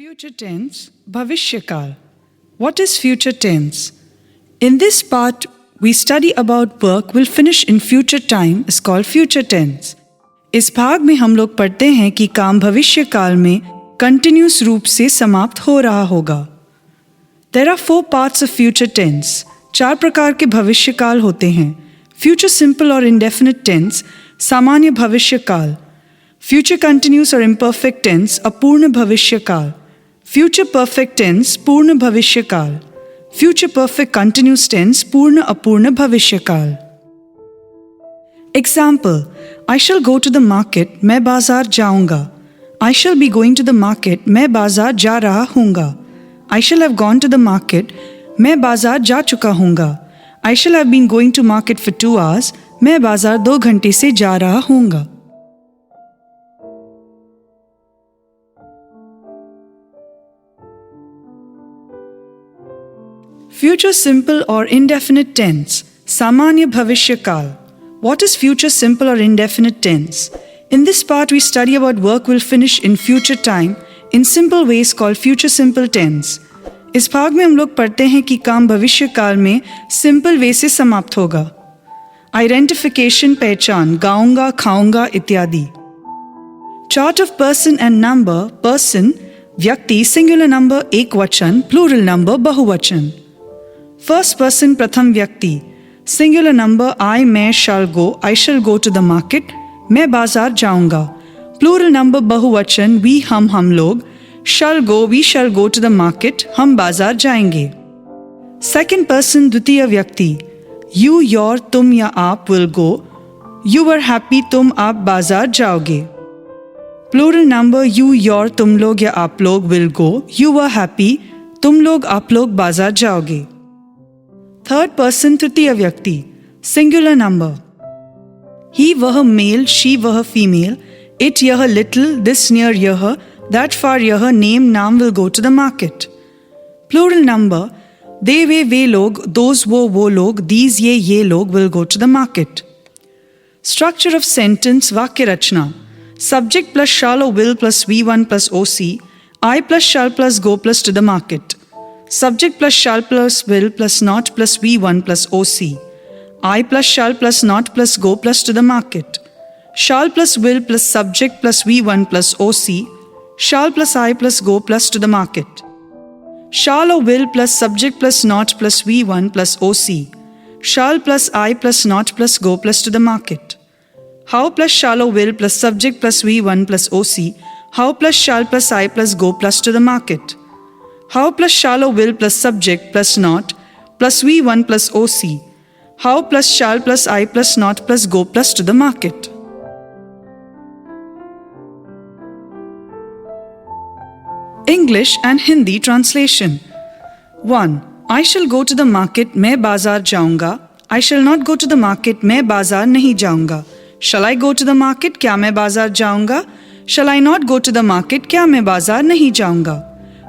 Future tense, Bhavishya What is future tense? In this part, we study about work will finish in future time is called future tense. इस भाग में हम लोग पढ़ते हैं कि काम भविष्य काल में कंटिन्यूस रूप से समाप्त हो रहा होगा. There are 4 parts of future tense. 4 प्रकार के भविष्य काल होते हैं. Future simple और indefinite tense, सामान्य भविष्य काल. Future continuous और imperfect tense, अपूर्ण भविष्य काल. Future perfect tense, पूर्ण भविष्य काल. Future perfect continuous tense, पूर्ण अपूर्ण भविष्य काल. Example: I shall go to the market, मैं बाजार जाऊंगा. I shall be going to the market, मैं बाजार जा रहा हूँगा. I shall have gone to the market, मैं बाजार जा चुका हूँगा. I shall have been going to market for 2 hours, मैं बाजार 2 घंटे से जा रहा हूँगा. Future simple or indefinite tense, सामान्य भविष्य काल. What is future simple or indefinite tense? In this part we study about work will finish in future time in simple ways called future simple tense. इस भाग में हम लोग पढ़ते हैं कि काम भविष्य काल में सिंपल वे से समाप्त होगा. आइडेंटिफिकेशन पहचान, गाऊंगा, खाऊंगा इत्यादि. Chart of person and number, person व्यक्ति सिंगुलर नंबर एक वचन, प्लूरल नंबर बहुवचन. फर्स्ट पर्सन प्रथम व्यक्ति, सिंगुलर नंबर आई मैं shall go, I shall go to the market, मैं बाजार जाऊंगा. प्लूरल नंबर बहुवचन वी हम लोग, shall go we shall go to the market, हम बाजार जाएंगे. सेकंड पर्सन द्वितीय व्यक्ति, यू योर तुम या आप will go, you are happy तुम आप बाजार जाओगे. प्लूरल नंबर यू योर तुम लोग या आप लोग will go, you are happy तुम लोग आप लोग बाजार जाओगे. थर्ड पर्सन तृतीय व्यक्ति, सिंगुलर नंबर, ही वह मेल, शी वह फीमेल, इट यह लिटिल, दिस नियर यह, दैट फार यह, नेम नाम will go to the market. Plural number, they वे लोग, दोज वो लोग, दीज ये लोग will go to the market. Structure of sentence वाक्य रचना. सब्जेक्ट प्लस शैल और will plus V1 plus OC, I plus shall plus go plus to the market. Subject plus shall plus will plus not plus V1 plus OC. I plus shall plus not plus go plus to the market. Shall plus will plus subject plus V1 plus OC. Shall plus I plus go plus to the market. Shall or will plus subject plus not plus V1 plus OC. Shall plus I plus not plus go plus to the market. How plus shall or will plus subject plus V1 plus OC. How plus shall plus I plus go plus to the market. How plus shall or will plus subject plus not plus V1 plus OC. How plus shall plus I plus not plus go plus to the market. English and Hindi translation. 1. I shall go to the market, मैं बाजार जाऊंगा. I shall not go to the market, मैं बाजार नहीं जाऊंगा. Shall I go to the market, क्या मैं बाजार जाऊंगा. Shall I not go to the market, क्या मैं बाजार नहीं जाऊंगा.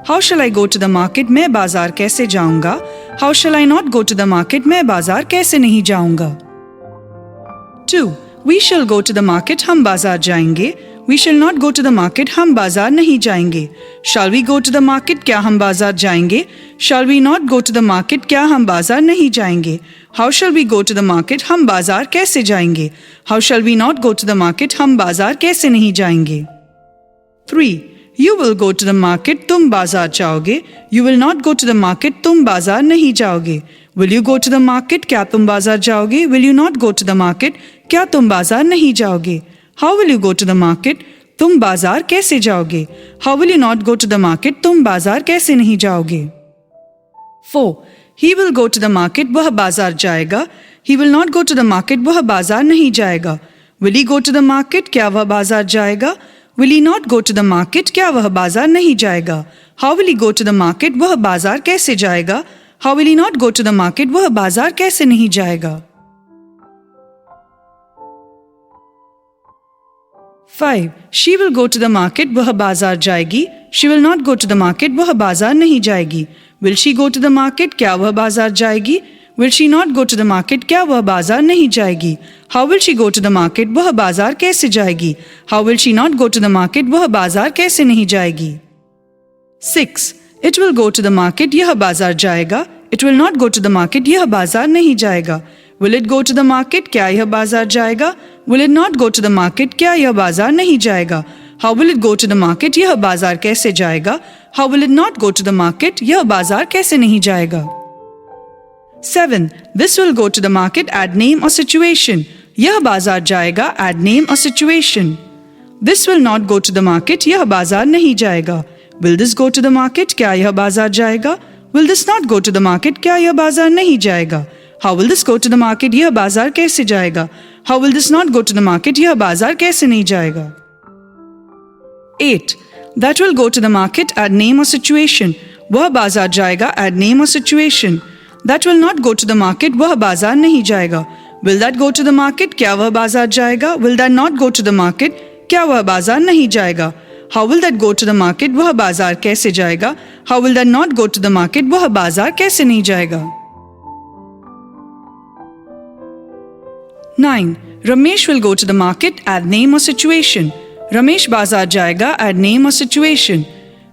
How shall I go to the market, मैं बाजार कैसे जाऊंगा. How shall I not go to the market, मैं बाजार कैसे नहीं जाऊंगा. 2. We shall go to the market, हम बाजार जाएंगे. We shall not go to the market, हम बाजार नहीं जाएंगे. Shall we go to the market, क्या हम बाजार जाएंगे. Shall we not go to the market, क्या हम बाजार नहीं जाएंगे. How shall we go to the market, हम बाजार कैसे जाएंगे. How shall we not go to the market, हम बाजार कैसे नहीं जाएंगे. 3. You will go to the market, तुम बाजार जाओगे. You will not go to the market, तुम बाजार नहीं जाओगे. Will you go to the market, क्या तुम बाजार जाओगे. Will you not go to the market, क्या तुम बाजार नहीं जाओगे. How will you go to the market, तुम बाजार कैसे जाओगे. How will you not go to the market, तुम बाजार कैसे नहीं जाओगे. 4. He will go to the market, वह बाजार जाएगा. He will not go to the market, वह बाजार नहीं जाएगा. Will he go to the market, क्या वह बाजार जाएगा. Will he not go to the market, क्या वह बाजार नहीं जाएगा. How will he go to the market, वह बाजार कैसे जाएगा. How will he not go to the market, वह बाजार कैसे नहीं जाएगा. 5. She will go to the market, वह बाजार जाएगी. She will not go to the market, वह बाजार नहीं जाएगी. Will she go to the market, क्या वह बाजार जाएगी. Will she not go to the market, क्या वह बाजार नहीं जाएगी. How will she go to the market, वह बाजार कैसे जाएगी. How will she not go to the market, वह बाजार कैसे नहीं जाएगी. 6. It will go to the market, यह बाजार जाएगा. It will not go to the market, यह बाजार नहीं जाएगा. Will it go to the market? क्या यह बाजार जाएगा? Will it not go to the market? क्या यह बाजार नहीं जाएगा? How will it go to the market? यह बाजार कैसे जाएगा? How will it not go to the market? यह बाजार कैसे नहीं जाएगा? 7. This will go to the market, add name or situation. यह बाजार जाएगा, add name or situation. This will not go to the market, यह बाजार नहीं जाएगा. Will this go to the market? क्या यह बाजार जाएगा? Will this not go to the market? क्या यह बाजार नहीं जाएगा? How will this go to the market? यह बाजार कैसे जाएगा? How will this not go to the market? यह बाजार कैसे नहीं जाएगा? 8. That will go to the market, add name or situation. वह बाजार जाएगा, add name or situation. That will not go to the market, वह बाजार नहीं जाएगा. Will that go to the market? क्या वह बाजार जाएगा? Will that not go to the market? क्या वह बाजार नहीं जाएगा? How will that go to the market? वह बाजार कैसे जाएगा? How will that not go to the market? वह बाजार कैसे नहीं जाएगा? 9. Ramesh will go to the market, add name or situation. Ramesh बाजार जाएगा, add name or situation.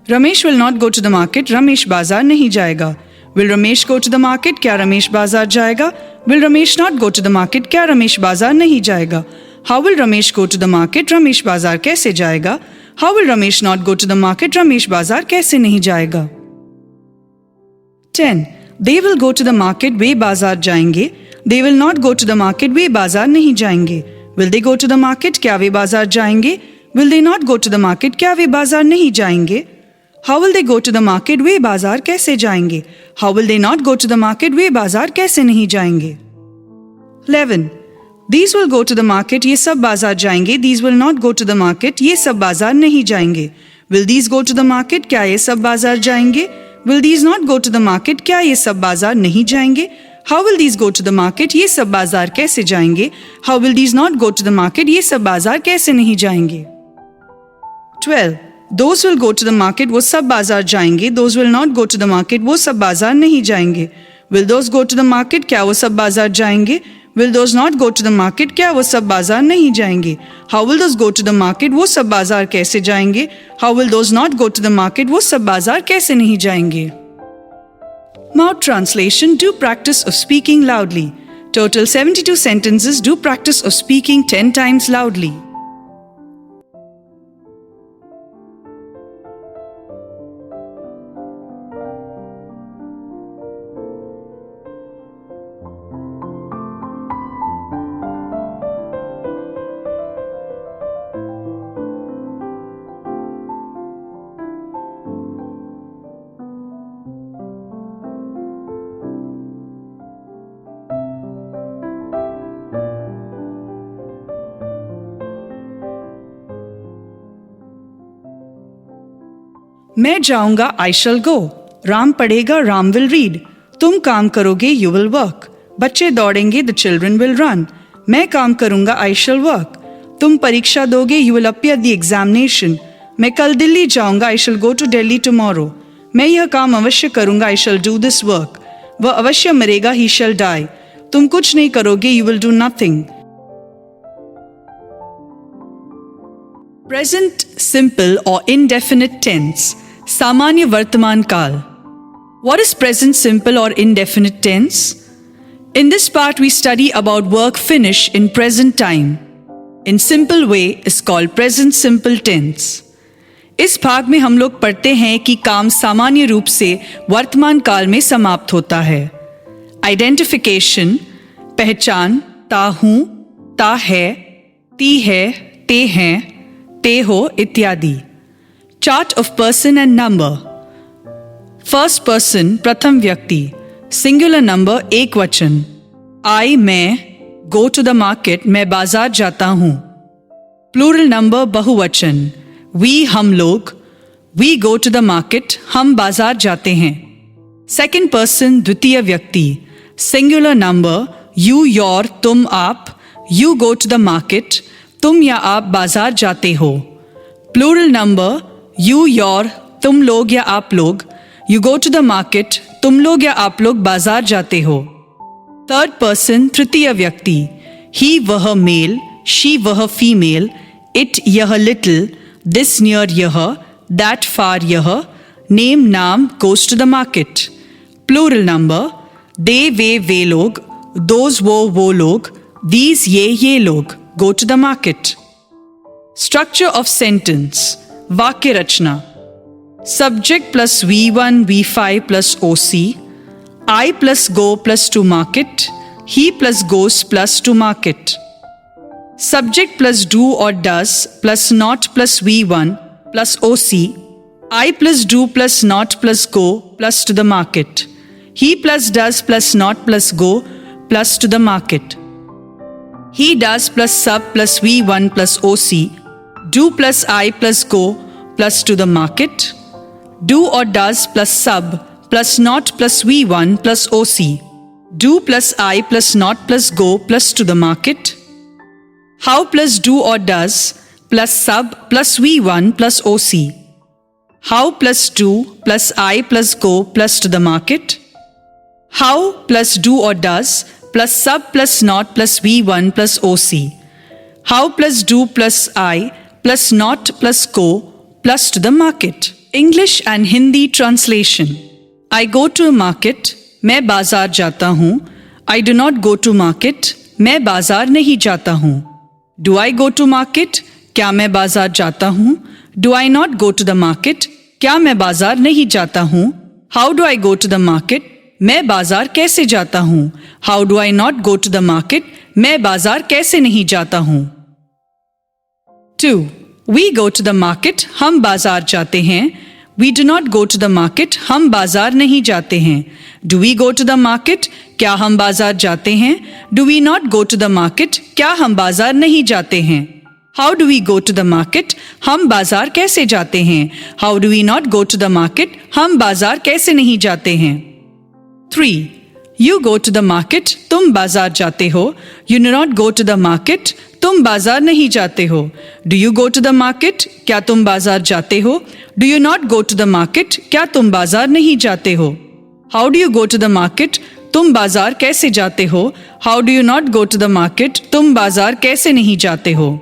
Ramesh will not go to the market, Ramesh बाजार नहीं जाएगा. Will Ramesh go to the market? क्या रमेश बाजार जाएगा? Will Ramesh not go to the market? क्या रमेश बाजार नहीं जाएगा? How will Ramesh go to the market? Ramesh बाजार कैसे जाएगा? How will Ramesh not go to the market? Ramesh बाजार कैसे नहीं जाएगा? 10. They will go to the market, वे बाजार जाएंगे. They will not go to the market, वे बाजार नहीं जाएंगे. Will they go to the market? क्या वे बाजार जाएंगे? Will they not go to the market? क्या वे बाजार नहीं जाएंगे? How will they go to the market? वे बाजार कैसे जाएंगे? How will they not go to the market? वे बाजार कैसे नहीं जाएंगे? 11. These will go to the market, ये सब बाजार जाएंगे. These will not go to the market, ये सब बाजार नहीं जाएंगे. Will these go to the market? क्या ये सब बाजार जाएंगे? Will these not go to the market? क्या ये सब बाजार नहीं जाएंगे? How will these go to the market? ये सब बाजार कैसे जाएंगे? How will these not go to the market? ये सब बाजार कैसे नहीं जाएंगे? 12. Those will go to the market, वो सब बाजार जाएंगे. Those will not go to the market, वो सब बाजार नहीं जाएंगे. Will those go to the market? क्या वो सब बाजार जाएंगे? Will those not go to the market? क्या वो सब बाजार नहीं जाएंगे? How will those go to the market? वो सब बाजार कैसे जाएंगे? How will those not go to the market? वो सब बाजार कैसे नहीं जाएंगे? Mouth translation. Do practice of speaking loudly. Total 72 sentences. Do practice of speaking 10 times loudly. मैं जाऊंगा, I shall go. राम पढ़ेगा, राम will read. तुम काम करोगे, you will work. बच्चे दौड़ेंगे, the children will run. मैं काम करूंगा, I shall work. तुम परीक्षा दोगे, you will appear the examination. मैं कल दिल्ली जाऊंगा, I shall go to Delhi tomorrow. मैं यह काम अवश्य करूंगा, I shall do this work. वह अवश्य मरेगा, he shall die. तुम कुछ नहीं करोगे, you will do nothing. Present simple or indefinite tense. सामान्य वर्तमान काल. What is present simple or indefinite tense? In this part we study about work finish in present time. In simple way is called present simple tense. इस भाग में हम लोग पढ़ते हैं कि काम सामान्य रूप से वर्तमान काल में समाप्त होता है. Identification, पहचान, ता हूं, ता है, ती है, ते हैं, ते हो इत्यादि. Chart of person and number. First person प्रथम व्यक्ति. Singular number एक वचन. I मैं. Go to the market मैं बाजार जाता हूँ. Plural number बहुवचन. We हम लोग. We go to the market हम बाजार जाते हैं. Second person द्वितीय व्यक्ति. Singular number you your तुम आप. You go to the market तुम या आप बाजार जाते हो. Plural number you your तुम लोग या आप लोग. You go to the market तुम लोग या आप लोग बाजार जाते हो. Third person तृतीय व्यक्ति. He वह मेल. She वह फीमेल. It यह little. This near यह. That far यह. name naam goes to the market. Plural number, they वे लोग, those वो लोग, these ये लोग go to the market. Structure of sentence, वाक्य रचना. Subject plus V1 V5 plus OC, I plus go plus to market, he plus goes plus to market. Subject plus do or does plus not plus V1 plus OC, I plus do plus not plus go plus to the market. He plus does plus not plus go plus to the market. He does plus sub plus V1 plus OC, do plus I plus go plus to the market. Do or does plus sub plus not plus V1 plus OC, do plus I plus not plus go plus to the market. How plus do or does plus sub plus V1 plus OC. How plus do plus I plus go plus to the market. How plus do or does plus sub plus not plus V1 plus OC. How plus do plus I plus not plus go plus to the market. English and Hindi translation. I go to a market. मैं बाजार जाता हूँ. I do not go to market. मैं बाजार नहीं जाता हूँ. Do I go to market? क्या मैं बाजार जाता हूँ? Do I not go to the market? क्या मैं बाजार नहीं जाता हूँ? How do I go to the market? मैं बाजार कैसे जाता हूँ? How do I not go to the market? मैं बाजार कैसे नहीं जाता हूँ? 2. We go to the market. हम बाजार जाते हैं. We do not go to the market. हम बाजार नहीं जाते हैं. Do we go to the market? क्या हम बाजार जाते हैं? Do we not go to the market? क्या हम बाजार नहीं जाते हैं? How do we go to the market? हम बाजार कैसे जाते हैं? How do we not go to the market? हम बाजार कैसे नहीं जाते हैं? 3. You go to the market. तुम बाजार जाते हो. You do not go to the market. तुम बाजार नहीं जाते हो. Do you go to the market? क्या तुम बाजार जाते हो? Do you not go to the market? क्या तुम बाजार नहीं जाते हो? How do you go to the market? तुम बाजार कैसे जाते हो? How do you not go to the market? तुम बाजार कैसे नहीं जाते हो?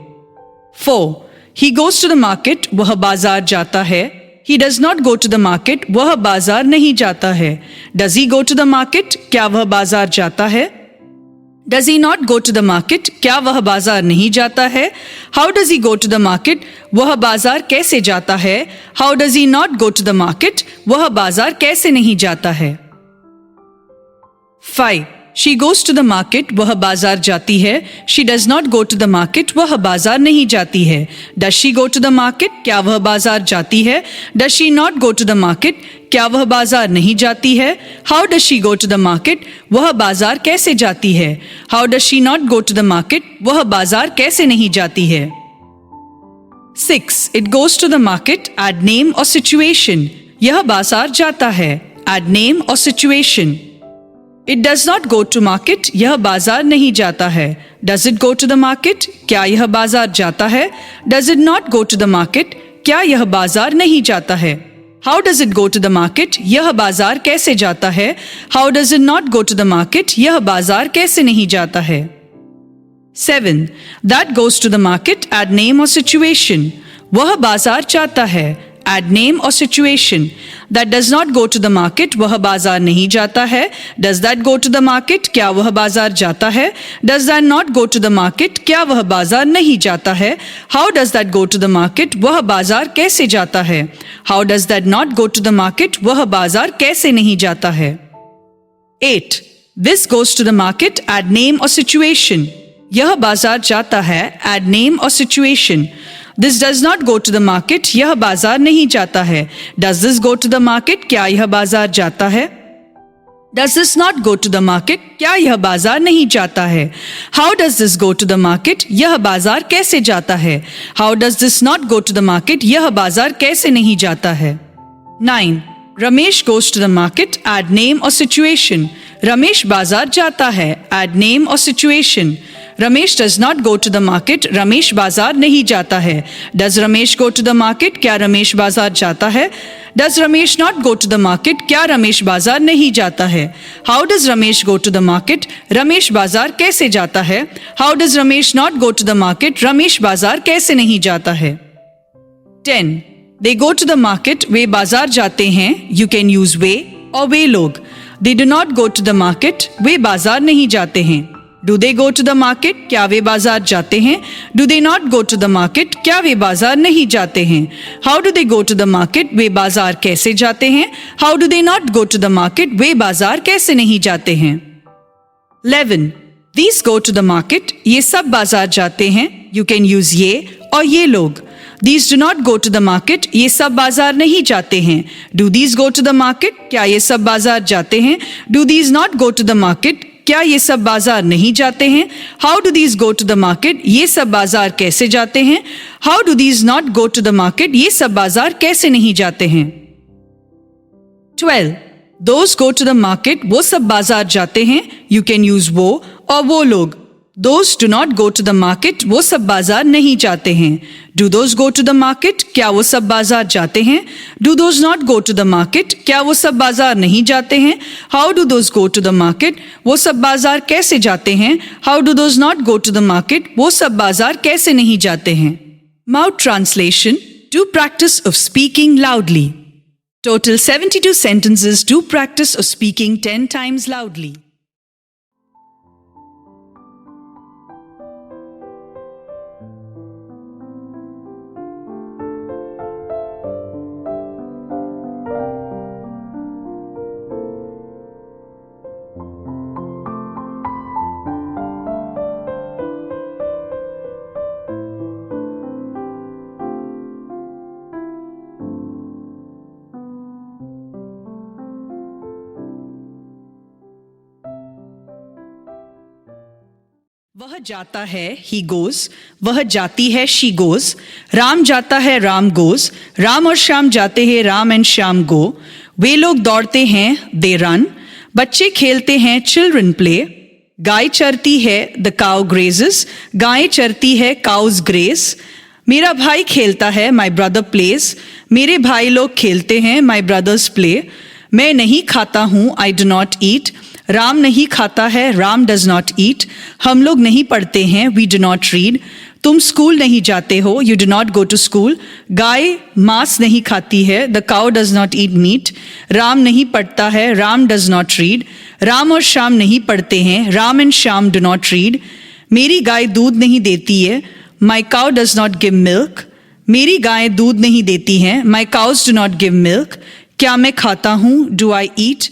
4. He goes to the market. वह बाजार जाता है. He does not go to the market. वह बाजार नहीं जाता है. Does he go to the market? क्या वह बाजार जाता है? Does he not go to the market? क्या वह बाजार नहीं जाता है? How does he go to the market? वह बाजार कैसे जाता है? How does he not go to the market? वह बाजार कैसे नहीं जाता है? 5. She goes to the market. वह बाजार जाती है. She does not go to the market. वह बाजार नहीं जाती है. Does she go to the market? क्या वह बाजार जाती है? Does she not go to the market? क्या वह बाजार नहीं जाती है? How does she go to the market? वह बाजार कैसे जाती है? How does she not go to the market? वह बाजार कैसे नहीं जाती है? 6. It goes to the market. Add name or situation. यह बाजार जाता है. Add name or situation. It does not go to market. यह बाजार नहीं जाता है. Does it go to the market? क्या यह बाजार जाता है? Does it not go to the market? क्या यह बाजार नहीं जाता है? How does it go to the market? यह बाजार कैसे जाता है? How does it not go to the market? यह बाजार कैसे नहीं जाता है? 7. That goes to the market. Add name or situation. वह बाजार जाता है. Add name or situation. That does not go to the market. वह बाजार नहीं जाता है. Does that go to the market? क्या वह बाजार जाता है? Does that not go to the market? क्या वह बाजार नहीं जाता है? How does that go to the market? वह बाजार कैसे जाता है? How does that not go to the market? वह बाजार कैसे नहीं जाता है? 8. This goes to the market. Add name or situation. यह बाजार जाता है. Add name or situation. This does not go to the market. यह बाजार नहीं जाता है. Does this go to the market? क्या यह बाजार जाता है? Does this not go to the market? क्या यह बाजार नहीं जाता है? How does this go to the market? यह बाजार कैसे जाता है? How does this not go to the market? यह बाजार कैसे नहीं जाता है? 9. Ramesh goes to the market. Add name or situation. Ramesh बाजार जाता है. Add name or situation. Ramesh does not go to the market. Ramesh बाजार नहीं जाता है. Does Ramesh go to the market? क्या रमेश बाजार जाता है? Does Ramesh not go to the market? क्या रमेश बाजार नहीं जाता है? How does Ramesh go to the market? Ramesh बाजार कैसे जाता है? How does Ramesh not go to the market? Ramesh बाजार कैसे नहीं जाता है? 10. They go to the market, वे बाजार जाते हैं. You can use वे और वे लोग. They do not go to the market, वे बाजार नहीं जाते हैं. Do they go to the market? क्या वे बाजार जाते हैं? Do they not go to the market? क्या वे बाजार नहीं जाते हैं? How do they go to the market? वे बाजार कैसे जाते हैं? How do they not go to the market? वे बाजार कैसे नहीं जाते हैं? 11. These go to the market. ये सब बाजार जाते हैं. You can use ये और ये लोग. These do not go to the market. ये सब बाजार नहीं जाते हैं. Do these go to the market? क्या ये सब बाजार जाते हैं? Do these not go to the market? क्या ये सब बाजार नहीं जाते हैं? How do these go to the market? ये सब बाजार कैसे जाते हैं? How do these not go to the market? ये सब बाजार कैसे नहीं जाते हैं? 12. Those go to the market. वो सब बाजार जाते हैं. You can use वो और वो लोग. Those do not go to the market. वो सब बाजार नहीं जाते हैं. Do those go to the market? क्या वो सब बाजार जाते हैं? Do those not go to the market? क्या वो सब बाजार नहीं जाते हैं? How do those go to the market? वो सब बाजार कैसे जाते हैं? How do those not go to the market? वो सब बाजार कैसे नहीं जाते हैं? Mouth translation. Do practice of speaking loudly. Total 72 sentences. Do practice of speaking 10 times loudly. वह जाता है, he goes. वह जाती है, she goes. राम जाता है, राम goes. राम और श्याम जाते हैं, राम एंड श्याम go. वे लोग दौड़ते हैं, they run. बच्चे खेलते हैं, children play. गाय चरती है, the cow grazes. गायें चरती है, cows graze. मेरा भाई खेलता है, my brother plays. मेरे भाई लोग खेलते हैं, my brothers play. मैं नहीं खाता हूँ, I do not eat. Ram नहीं खाता है, राम डज नॉट ईट. हम लोग नहीं पढ़ते हैं, वी डू नॉट रीड. तुम स्कूल नहीं जाते हो, you do not go to school. गाय मांस नहीं खाती है, the cow does not eat meat. Ram नहीं पढ़ता है, Ram does not read. Ram और श्याम नहीं पढ़ते हैं, Ram and Shyam do not read. मेरी गाय दूध नहीं देती है, my cow does not give milk. मेरी गायें दूध नहीं देती हैं, my cause do not give milk. क्या मैं खाता हूँ, डू आई ईट.